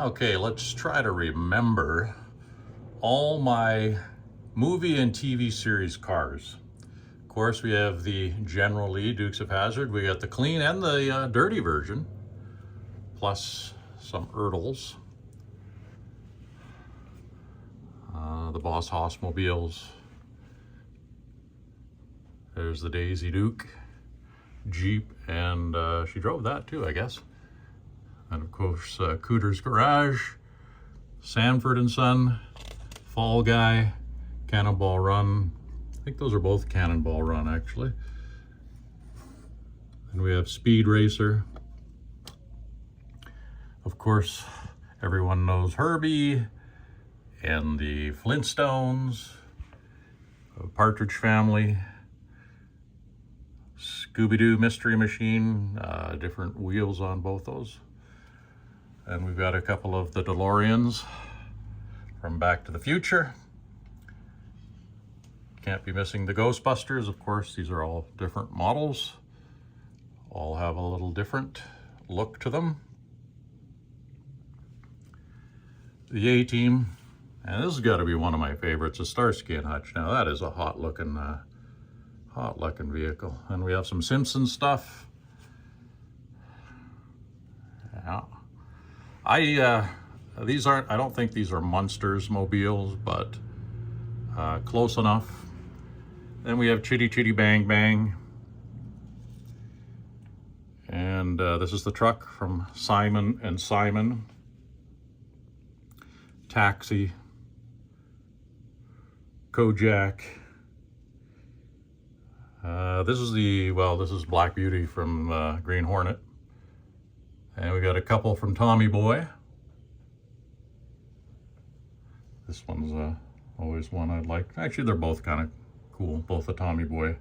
Okay, let's try to remember all my movie and TV series cars. Of course, we have the General Lee Dukes of Hazzard. We got the clean and the dirty version, plus some Ertls. The Boss Hoss mobiles. There's the Daisy Duke Jeep, and she drove that too, I guess. And of course, Cooter's Garage, Sanford and Son, Fall Guy, Cannonball Run. I think those are both Cannonball Run, actually. And we have Speed Racer. Of course, everyone knows Herbie and the Flintstones, Partridge Family, Scooby-Doo Mystery Machine, different wheels on both those. And we've got a couple of the DeLoreans from Back to the Future. Can't be missing the Ghostbusters. Of course, these are all different models. All have a little different look to them. The A-Team, and this has got to be one of my favorites, the Starsky and Hutch. Now that is a hot-looking vehicle. And we have some Simpsons stuff. Yeah. I don't think these are Munsters mobiles, but close enough. Then we have Chitty Chitty Bang Bang. And this is the truck from Simon and Simon. Taxi. Kojak. This is Black Beauty from Green Hornet. And we got a couple from Tommy Boy. This one's always one I'd like. Actually, they're both kind of cool. Both the Tommy Boy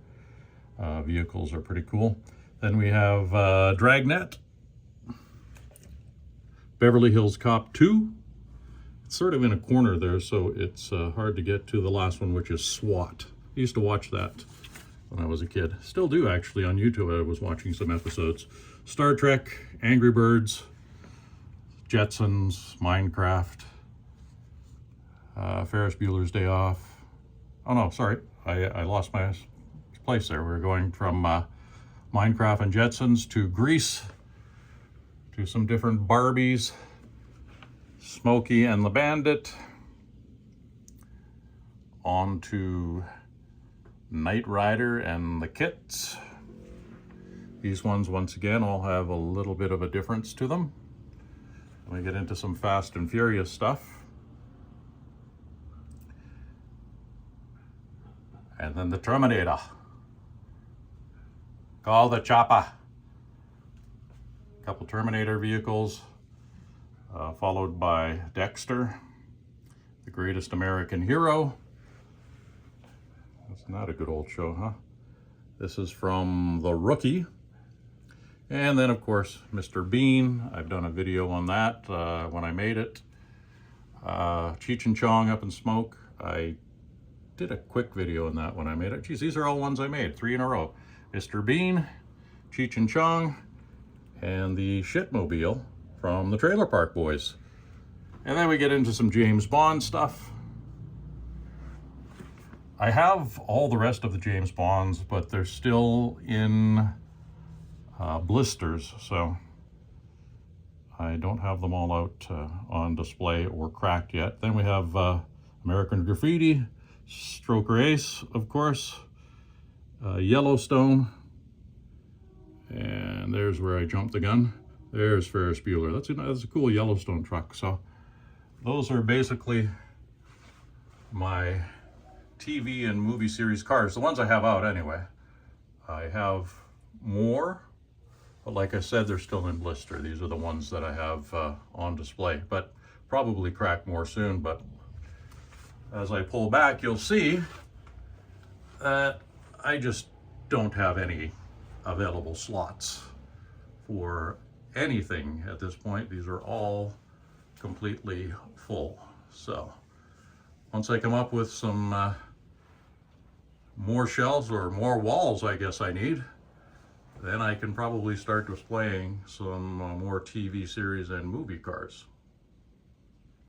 vehicles are pretty cool. Then we have Dragnet. Beverly Hills Cop 2. It's sort of in a corner there, so it's hard to get to the last one, which is SWAT. I used to watch that when I was a kid. Still do, actually, on YouTube. I was watching some episodes. Star Trek, Angry Birds, Jetsons, Minecraft, Ferris Bueller's Day Off. Oh no, sorry, I lost my place there. We're going from Minecraft and Jetsons to Grease, to some different Barbies, Smokey and the Bandit, on to Knight Rider and the Kits. These ones, once again, all have a little bit of a difference to them. And we get into some Fast and Furious stuff. And then the Terminator. Call the chopper. A couple Terminator vehicles, followed by Dexter, the Greatest American Hero. That's not a good old show, huh? This is from The Rookie. And then, of course, Mr. Bean. I've done a video on that when I made it. Cheech and Chong Up in Smoke. I did a quick video on that when I made it. Geez, these are all ones I made, 3 in a row. Mr. Bean, Cheech and Chong, and the Shitmobile from the Trailer Park Boys. And then we get into some James Bond stuff. I have all the rest of the James Bonds, but they're still in blisters, so I don't have them all out on display or cracked yet. Then we have American Graffiti, Stroker Ace, of course, Yellowstone, and there's where I jumped the gun. There's Ferris Bueller. That's a cool Yellowstone truck. So those are basically my TV and movie series cars, the ones I have out anyway. I have more, but like I said, they're still in blister. These are the ones that I have on display, but probably crack more soon. But as I pull back, you'll see that I just don't have any available slots for anything at this point. These are all completely full. So once I come up with some more shelves or more walls, I guess I need, then I can probably start displaying some more TV series and movie cars.